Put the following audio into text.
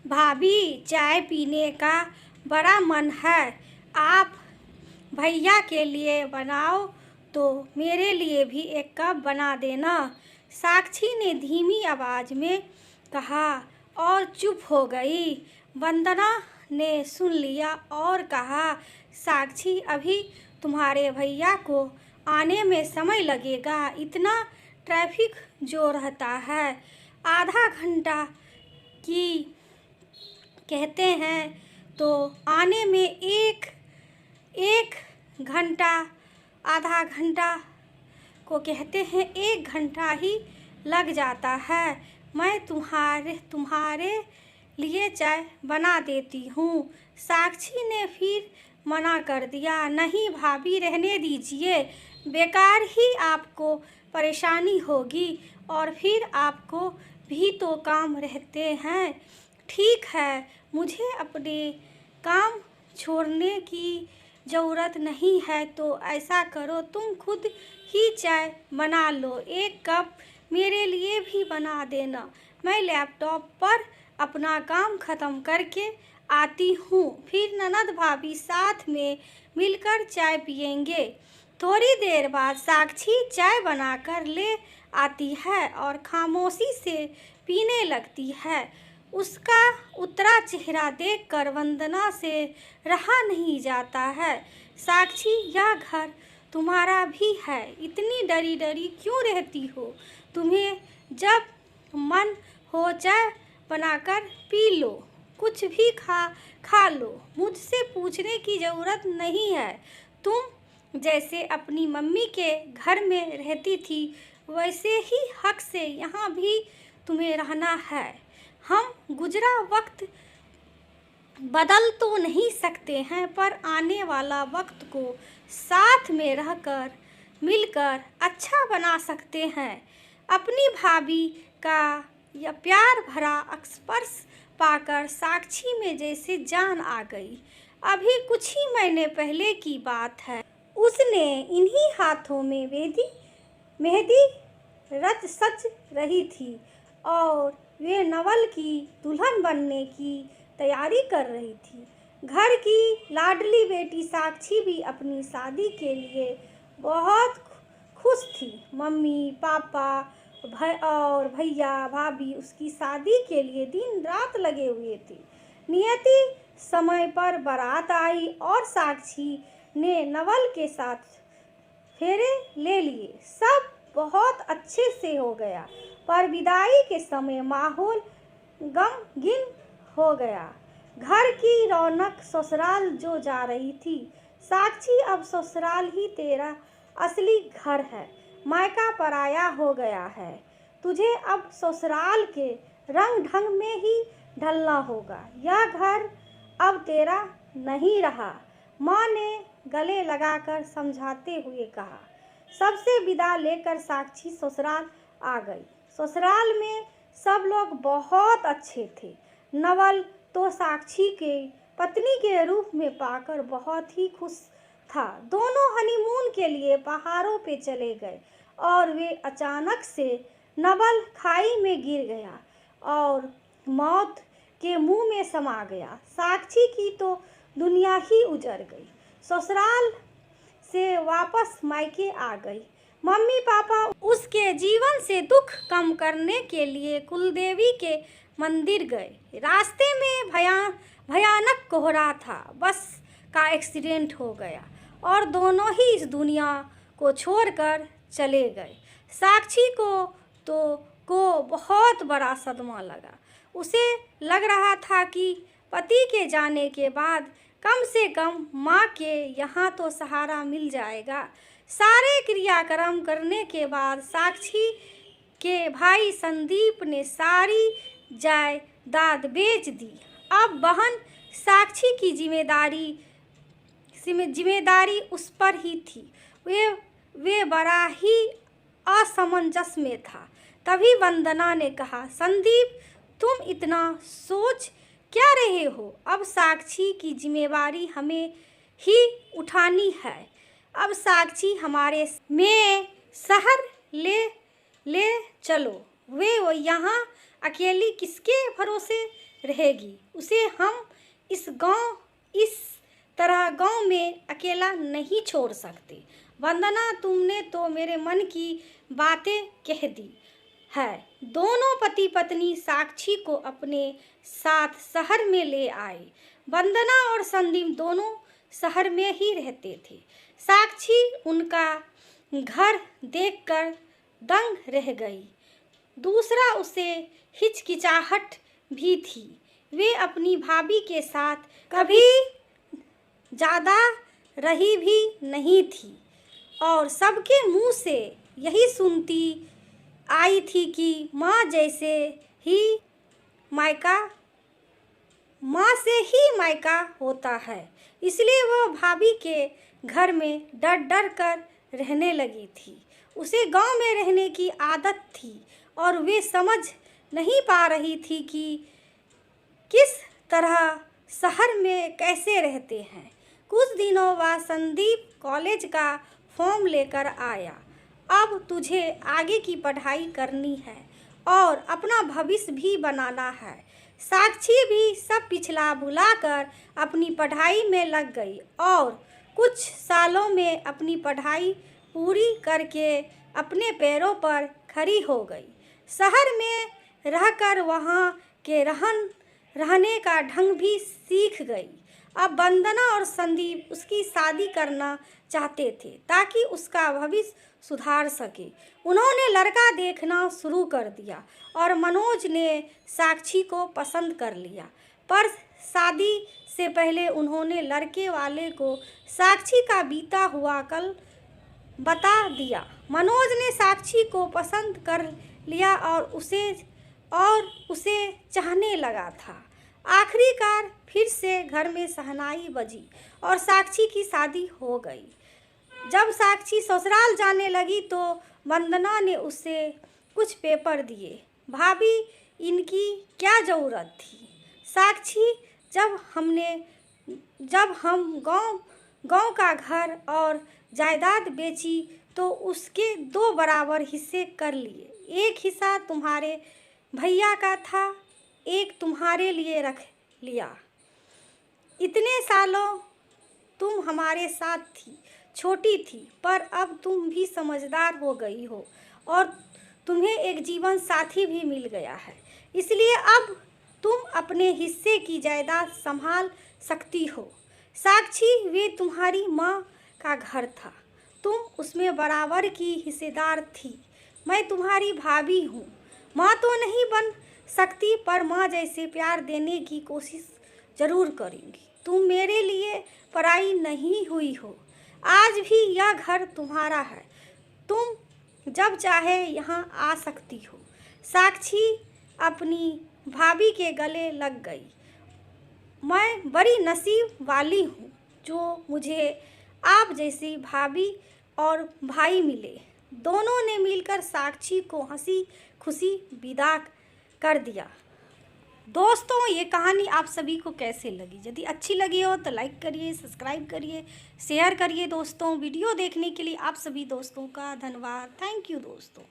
भाभी, चाय पीने का बड़ा मन है। आप भैया के लिए बनाओ तो मेरे लिए भी एक कप बना देना। साक्षी ने धीमी आवाज में कहा और चुप हो गई। वंदना ने सुन लिया और कहा, साक्षी, अभी तुम्हारे भैया को आने में समय लगेगा। इतना ट्रैफिक जो रहता है। आधा घंटा की कहते हैं तो आने में एक एक घंटा, आधा घंटा को कहते हैं 1 घंटा ही लग जाता है। मैं तुम्हारे लिए चाय बना देती हूँ। साक्षी ने फिर मना कर दिया, नहीं भाभी, रहने दीजिए। बेकार ही आपको परेशानी होगी और फिर आपको भी तो काम रहते हैं। ठीक है, मुझे अपने काम छोड़ने की ज़रूरत नहीं है, तो ऐसा करो, तुम खुद ही चाय बना लो। एक कप मेरे लिए भी बना देना। मैं लैपटॉप पर अपना काम ख़त्म करके आती हूँ, फिर ननद भाभी साथ में मिलकर चाय पियेंगे। थोड़ी देर बाद साक्षी चाय बनाकर ले आती है और खामोशी से पीने लगती है। उसका उतरा चेहरा देखकर वंदना से रहा नहीं जाता है। साक्षी, यह घर तुम्हारा भी है, इतनी डरी डरी क्यों रहती हो? तुम्हें जब मन हो चाय बनाकर पी लो, कुछ भी खा लो, मुझसे पूछने की ज़रूरत नहीं है। तुम जैसे अपनी मम्मी के घर में रहती थी, वैसे ही हक से यहाँ भी तुम्हें रहना है। हम गुजरा वक्त बदल तो नहीं सकते हैं, पर आने वाला वक्त को साथ में रहकर मिलकर अच्छा बना सकते हैं। अपनी भाभी का यह प्यार भरा स्पर्श पाकर साक्षी में जैसे जान आ गई। अभी कुछ ही महीने पहले की बात है। उसने इन्हीं हाथों में मेहंदी रच सच रही थी और वे नवल की दुल्हन बनने की तैयारी कर रही थी। घर की लाडली बेटी साक्षी भी अपनी शादी के लिए बहुत खुश थी। मम्मी पापा और भैया भाभी उसकी शादी के लिए दिन रात लगे हुए थे। नियति समय पर बारात आई और साक्षी ने नवल के साथ फेरे ले लिए। सब बहुत अच्छे से हो गया, पर विदाई के समय माहौल गमगीन हो गया। घर की रौनक ससुराल जो जा रही थी। साक्षी, अब ससुराल ही तेरा असली घर है, मायका पराया हो गया है। तुझे अब ससुराल के रंग ढंग में ही ढलना होगा। यह घर अब तेरा नहीं रहा, माँ ने गले लगाकर समझाते हुए कहा। सबसे विदा लेकर साक्षी ससुराल आ गई। ससुराल में सब लोग बहुत अच्छे थे। नवल तो साक्षी के पत्नी के रूप में पाकर बहुत ही खुश था। दोनों हनीमून के लिए पहाड़ों पे चले गए और वे अचानक से नवल खाई में गिर गया और मौत के मुंह में समा गया। साक्षी की तो दुनिया ही उजड़ गई। ससुराल से वापस मायके आ गई। मम्मी पापा उसके जीवन से दुख कम करने के लिए कुलदेवी के मंदिर गए। रास्ते में भयानक कोहरा था। बस का एक्सीडेंट हो गया और दोनों ही इस दुनिया को छोड़कर चले गए। साक्षी को बहुत बड़ा सदमा लगा। उसे लग रहा था कि पति के जाने के बाद कम से कम माँ के यहाँ तो सहारा मिल जाएगा। सारे क्रियाक्रम करने के बाद साक्षी के भाई संदीप ने सारी जायदाद बेच दी। अब बहन साक्षी की जिम्मेदारी उस पर ही थी। वे बड़ा ही असमंजस में था। तभी वंदना ने कहा, संदीप, तुम इतना सोच क्या रहे हो? अब साक्षी की जिम्मेदारी हमें ही उठानी है। अब साक्षी हमारे में शहर ले चलो। वे यहाँ अकेली किसके भरोसे रहेगी। उसे हम इस तरह गांव में अकेला नहीं छोड़ सकते। वंदना, तुमने तो मेरे मन की बातें कह दी है। दोनों पति पत्नी साक्षी को अपने साथ शहर में ले आए। वंदना और संदीप दोनों शहर में ही रहते थे। साक्षी उनका घर देखकर दंग रह गई। दूसरा, उसे हिचकिचाहट भी थी। वे अपनी भाभी के साथ कभी ज़्यादा रही भी नहीं थी और सबके मुंह से यही सुनती आई थी कि माँ से ही मायका होता है। इसलिए वह भाभी के घर में डर डर कर रहने लगी थी। उसे गांव में रहने की आदत थी और वे समझ नहीं पा रही थी कि किस तरह शहर में कैसे रहते हैं। कुछ दिनों बाद संदीप कॉलेज का फॉर्म लेकर आया। अब तुझे आगे की पढ़ाई करनी है और अपना भविष्य भी बनाना है। साक्षी भी सब पिछला भुलाकर अपनी पढ़ाई में लग गई और कुछ सालों में अपनी पढ़ाई पूरी करके अपने पैरों पर खड़ी हो गई। शहर में रहकर वहाँ के रहने का ढंग भी सीख गई। अब वंदना और संदीप उसकी शादी करना चाहते थे ताकि उसका भविष्य सुधार सके। उन्होंने लड़का देखना शुरू कर दिया और मनोज ने साक्षी को पसंद कर लिया। पर शादी से पहले उन्होंने लड़के वाले को साक्षी का बीता हुआ कल बता दिया। मनोज ने साक्षी को पसंद कर लिया और उसे चाहने लगा था। आखिरकार फिर से घर में शहनाई बजी और साक्षी की शादी हो गई। जब साक्षी ससुराल जाने लगी तो वंदना ने उसे कुछ पेपर दिए। भाभी, इनकी क्या ज़रूरत थी? साक्षी, जब हम गांव का घर और जायदाद बेची तो उसके 2 बराबर हिस्से कर लिए। एक हिस्सा तुम्हारे भैया का था, एक तुम्हारे लिए रख लिया। इतने सालों तुम हमारे साथ थी, छोटी थी, पर अब तुम भी समझदार हो गई हो और तुम्हें एक जीवन साथी भी मिल गया है। इसलिए अब तुम अपने हिस्से की जायदाद संभाल सकती हो। साक्षी, वे तुम्हारी माँ का घर था, तुम उसमें बराबर की हिस्सेदार थी। मैं तुम्हारी भाभी हूँ। माँ तो नहीं बन सकती पर माँ जैसे प्यार देने की कोशिश ज़रूर करूँगी। तुम मेरे लिए पराई नहीं हुई हो। आज भी यह घर तुम्हारा है, तुम जब चाहे यहाँ आ सकती हो। साक्षी अपनी भाभी के गले लग गई। मैं बड़ी नसीब वाली हूँ जो मुझे आप जैसी भाभी और भाई मिले। दोनों ने मिलकर साक्षी को हंसी खुशी विदा कर दिया। दोस्तों, ये कहानी आप सभी को कैसे लगी? यदि अच्छी लगी हो तो लाइक करिए, सब्सक्राइब करिए, शेयर करिए। दोस्तों, वीडियो देखने के लिए आप सभी दोस्तों का धन्यवाद। थैंक यू दोस्तों।